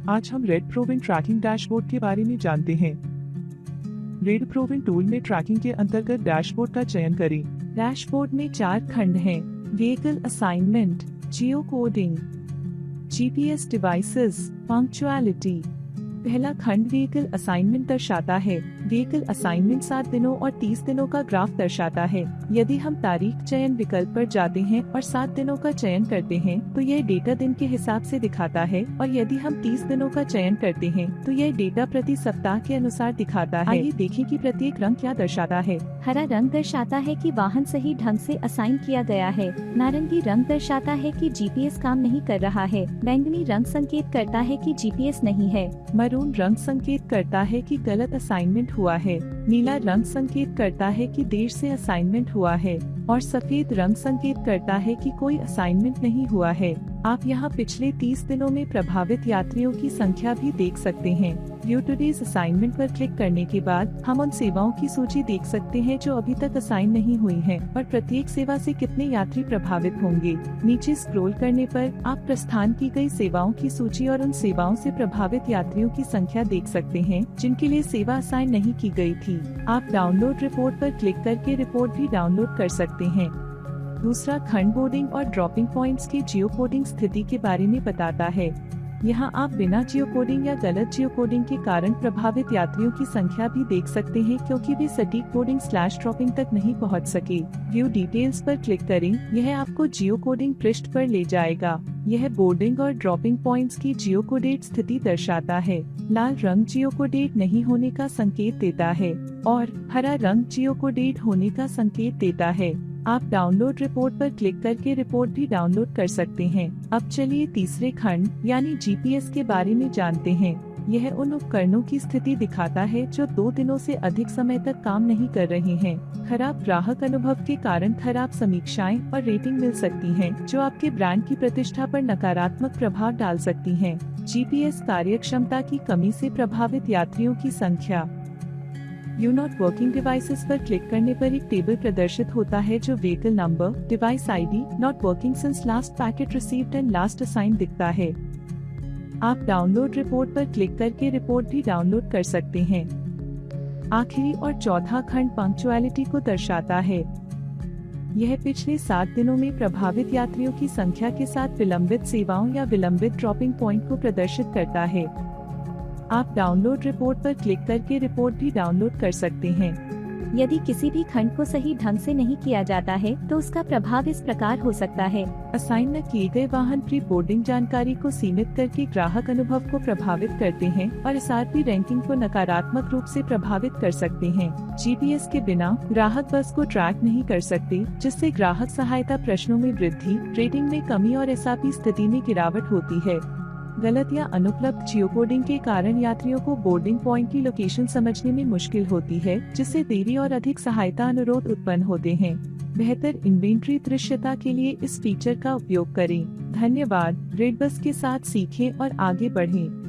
आज हम red प्रोविन trekking dashboard के बारे में जानते हैं। रेड प्रोविन टूल में ट्रैकिंग के अंतर्गत डैशबोर्ड का चयन करें। डैशबोर्ड में 4 खंड हैं: व्हीकल असाइनमेंट, जियो कोडिंग, जीपीएस डिवाइसेस, पंक्चुअलिटी। पहला खंड व्हीकल असाइनमेंट दर्शाता है। व्हीकल असाइनमेंट 7 दिनों और 30 दिनों का ग्राफ दर्शाता है। यदि हम तारीख चयन विकल्प पर जाते हैं और 7 दिनों का चयन करते हैं तो यह डेटा दिन के हिसाब से दिखाता है, और यदि हम 30 दिनों का चयन करते हैं तो यह डेटा प्रति सप्ताह के अनुसार दिखाता है। आइए देखें कि प्रत्येक रंग क्या दर्शाता है। हरा रंग दर्शाता है कि वाहन सही ढंग से असाइन किया गया है। नारंगी रंग दर्शाता है कि जीपीएस काम नहीं कर रहा है। बैंगनी रंग संकेत करता है कि जीपीएस नहीं है। मरून रंग संकेत करता है कि गलत असाइनमेंट हुआ है। नीला रंग संकेत करता है कि देर से असाइनमेंट हुआ है, और सफेद रंग संकेत करता है कि कोई असाइनमेंट नहीं हुआ है। आप यहाँ पिछले 30 दिनों में प्रभावित यात्रियों की संख्या भी देख सकते हैं। व्यू टुडेज असाइनमेंट पर क्लिक करने के बाद हम उन सेवाओं की सूची देख सकते हैं जो अभी तक असाइन नहीं हुई हैं, और प्रत्येक सेवा से कितने यात्री प्रभावित होंगे। नीचे स्क्रॉल करने पर आप प्रस्थान की गई सेवाओं की सूची और उन सेवाओं से प्रभावित यात्रियों की संख्या देख सकते हैं जिनके लिए सेवा असाइन नहीं की गई थी। आप डाउनलोड रिपोर्ट पर क्लिक करके रिपोर्ट भी डाउनलोड कर सकते हैं। दूसरा खंड बोर्डिंग और ड्रॉपिंग पॉइंट्स की जियो कोडिंग स्थिति के बारे में बताता है। यहाँ आप बिना जियो कोडिंग या गलत जियो कोडिंग के कारण प्रभावित यात्रियों की संख्या भी देख सकते हैं, क्योंकि वे सटीक बोर्डिंग / ड्रॉपिंग तक नहीं पहुँच सके। व्यू डिटेल्स पर क्लिक करें, यह आपको जियो कोडिंग पृष्ठ पर ले जाएगा। यह बोर्डिंग और ड्रॉपिंग पॉइंट्स की जियो कोडेड स्थिति दर्शाता है। लाल रंग जियो कोडेड नहीं होने का संकेत देता है, और हरा रंग जियो कोडेड होने का संकेत देता है। आप डाउनलोड रिपोर्ट पर क्लिक करके रिपोर्ट भी डाउनलोड कर सकते हैं। अब चलिए तीसरे खंड यानी जीपीएस के बारे में जानते हैं। यह उन उपकरणों की स्थिति दिखाता है जो 2 दिनों से अधिक समय तक काम नहीं कर रहे हैं। खराब ग्राहक अनुभव के कारण खराब समीक्षाएं और रेटिंग मिल सकती हैं, जो आपके ब्रांड की प्रतिष्ठा पर नकारात्मक प्रभाव डाल सकती हैं। जीपीएस कार्यक्षमता की कमी से प्रभावित यात्रियों की संख्या। यू नॉट वर्किंग डिवाइसेस पर क्लिक करने पर एक टेबल प्रदर्शित होता है जो vehicle number, device ID, not working since last packet received and last assign दिखता है। आप डाउनलोड रिपोर्ट पर क्लिक करके रिपोर्ट भी डाउनलोड कर सकते हैं। आखिरी और चौथा खंड पंक्चुअलिटी को दर्शाता है। यह पिछले 7 दिनों में प्रभावित यात्रियों की संख्या के साथ विलंबित सेवाओं या विलंबित ड्रॉपिंग पॉइंट को प्रदर्शित करता है। आप डाउनलोड रिपोर्ट पर क्लिक करके रिपोर्ट भी डाउनलोड कर सकते हैं। यदि किसी भी खंड को सही ढंग से नहीं किया जाता है तो उसका प्रभाव इस प्रकार हो सकता है। असाइन न किए गए वाहन प्री बोर्डिंग जानकारी को सीमित करके ग्राहक अनुभव को प्रभावित करते हैं और एसआरपी रैंकिंग को नकारात्मक रूप से प्रभावित कर सकते हैं। जीपीएस के बिना ग्राहक बस को ट्रैक नहीं कर सकते, जिससे ग्राहक सहायता प्रश्नों में वृद्धि, रेटिंग में कमी और एसआरपी स्थिति में गिरावट होती है। गलत या अनुपलब्ध जियो कोडिंग के कारण यात्रियों को बोर्डिंग पॉइंट की लोकेशन समझने में मुश्किल होती है, जिससे देरी और अधिक सहायता अनुरोध उत्पन्न होते हैं। बेहतर इन्वेंट्री दृश्यता के लिए इस फीचर का उपयोग करें। धन्यवाद। रेडबस के साथ सीखें और आगे बढ़ें।